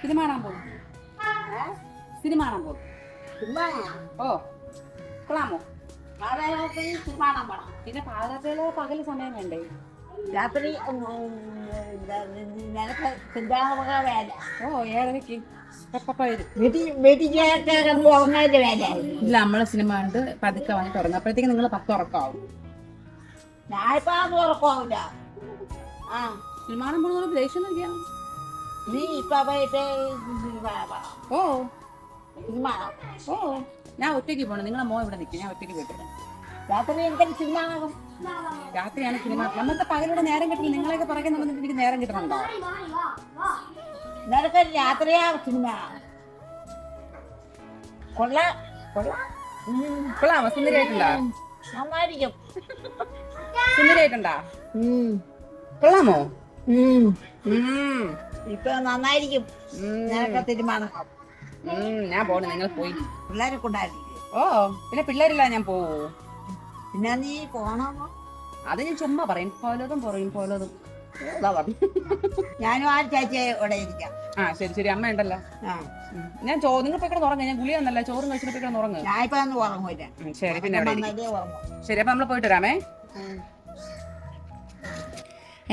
Cinema കാണാൻ പോകും. Cinema കാണാൻ പോകും. ഓ കൊള്ളാമോ? പിന്നെ പാതിരാത്രിയില് പകല് സമയം വേണ്ടേ? രാത്രി നിനക്ക് ചിന്താമക വേല. ഓ 7:30 വരും. പോകുന്നതിന്റെ വേല. ഇല്ല, നമ്മളെ സിനിമ കണ്ട് പതുക്കെ വന്ന് തുടങ്ങും. അപ്പോഴത്തേക്ക് നിങ്ങൾ 10 ഉറക്കമാവും. ഞാനിപ്പോ ഉറക്കമില്ല. ആ സിനിമ കാണാൻ പോകുന്ന ദേഷ്യം നോക്കിയാ നീ ഇപ്പൊ പോയിട്ട് ഓ സിനിമ ഓ ഞാൻ ഒറ്റയ്ക്ക് പോകണം. നിങ്ങളെ മോൻ ഇവിടെ നിൽക്കും. ഞാൻ ഒറ്റയ്ക്ക് പോയിട്ട് രാത്രി എന്തെങ്കിലും സിനിമ കാണും. രാത്രിയാണ് സിനിമ. നമുക്ക് പകലൂടെ നേരം കിട്ടില്ല. നിങ്ങളെയൊക്കെ പുറകെ നടന്നിട്ട് എനിക്ക് നേരം കിട്ടണുണ്ടോ? നിനക്ക് രാത്രിയാ സിനിമ കൊള്ളാമോ? സുന്ദരിയായിട്ടുണ്ടാ? നന്നായിരിക്കും. സുന്ദരിയായിട്ടുണ്ടാ? കൊള്ളാമോ? ഇപ്പൊ നന്നായിരിക്കും. നിനക്ക് തീരുമാനം. ഞാൻ പോണു. നിങ്ങൾ പോയി പിള്ളേരെ കൊണ്ടായിരിക്കും. ഓ പിന്നെ പിള്ളേരില്ല ഞാൻ പോവോ? പിന്നെ നീ പോണമോ? അത് ഞാൻ ചുമ്മാ പറയും. പോലതും ഞാനും ആ ചേച്ചിയെ ഇവിടെ ഇരിക്കാം. ആ ശരി ശരി. അമ്മ ഉണ്ടല്ലോ. ഞാൻ നിങ്ങൾ പോയി കിടന്ന് ഉറങ്ങും. ഞാൻ ഗുളിയൊന്നല്ല, ചോറും കഴിച്ചിട്ട് പോയി കിടന്ന് ഉറങ്ങും. ഞാനിപ്പോ ഒന്നും ഉറങ്ങൂല. ശരി പിന്നെ ഉറങ്ങും. ശരി, അപ്പൊ നമ്മള് പോയിട്ട് വരാമേ.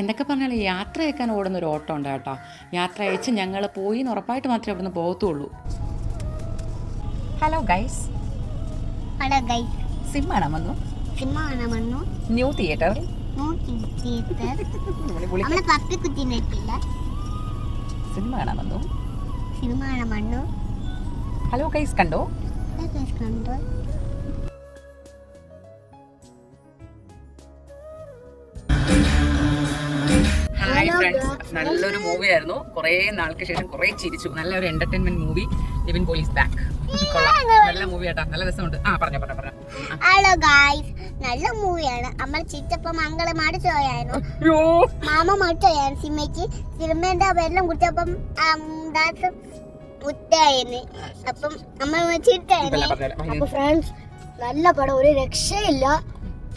എന്തൊക്കെ പറഞ്ഞാലും യാത്ര അയക്കാൻ ഓടുന്നൊരു ഓട്ടം ഉണ്ട് കേട്ടോ. യാത്ര അയച്ച് ഞങ്ങൾ പോയി എന്ന് ഉറപ്പായിട്ട് മാത്രമേ അവിടെ നിന്ന് പോകത്തുള്ളൂ. Hello guys. Hello guys. Cinema കാണാൻ വന്നു. ന്യൂ തിയേറ്ററിൽ. നമ്മളെ പപ്പി കുത്തി നെറ്റില്ല. സിനിമ കാണാൻ വന്നു. ഹലോ ഗൈസ്, കണ്ടോ? കണ്ടോ? ഹായ് ഫ്രണ്ട്സ്, നല്ലൊരു മൂവി ആയിരുന്നു. കുറെ നാൾക്ക് ശേഷം കുറെ ചിരിച്ചു. നല്ലൊരു entertainment movie. Nivin police back. കൊള്ളാം, നല്ല മൂവി ആട്ടാ, നല്ല രസമുണ്ട്. പറഞ്ഞു. ഹലോ ഗായ്സ്, നല്ല മൂവിയാണ്. നമ്മൾ ചിറ്റപ്പ മംഗള മടിച്ചു പോയായിരുന്നു. മാമ മടിച്ചു പോയായിരുന്നു സിനിമയ്ക്ക്. സിനിമേന്റെ വെള്ളം കുടിച്ചപ്പം മുത്തായിരുന്നു. അപ്പം നമ്മൾ ചിരിച്ചായിരുന്നു. അപ്പൊ ഫ്രണ്ട്സ്, നല്ല പടം, ഒരു രക്ഷയില്ല.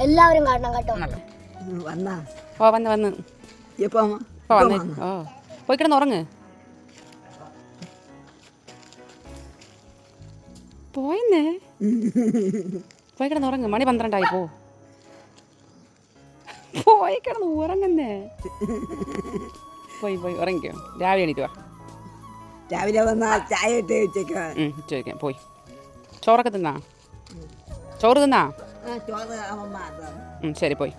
എല്ലാവരും കാണണം കേട്ടോ. വന്നാ വന്ന് പോയി കിടന്ന് ഉറങ്ങ്. പോയി കിടന്ന് ഉറങ്ങ്. മണി 12 പോയി കിടന്ന് ഉറങ്ങുന്നേ. പോയി ഉറങ്ങിക്കോ. രാവിലെ എണീറ്റ് വാ. രാവിലെ വന്നാ ചായ ഇട്ട് ചോദിക്കാം. പോയി ചോറൊക്കെ തിന്നാ? ചോറ് തിന്നാ? ചോറ് ശരി പോയി.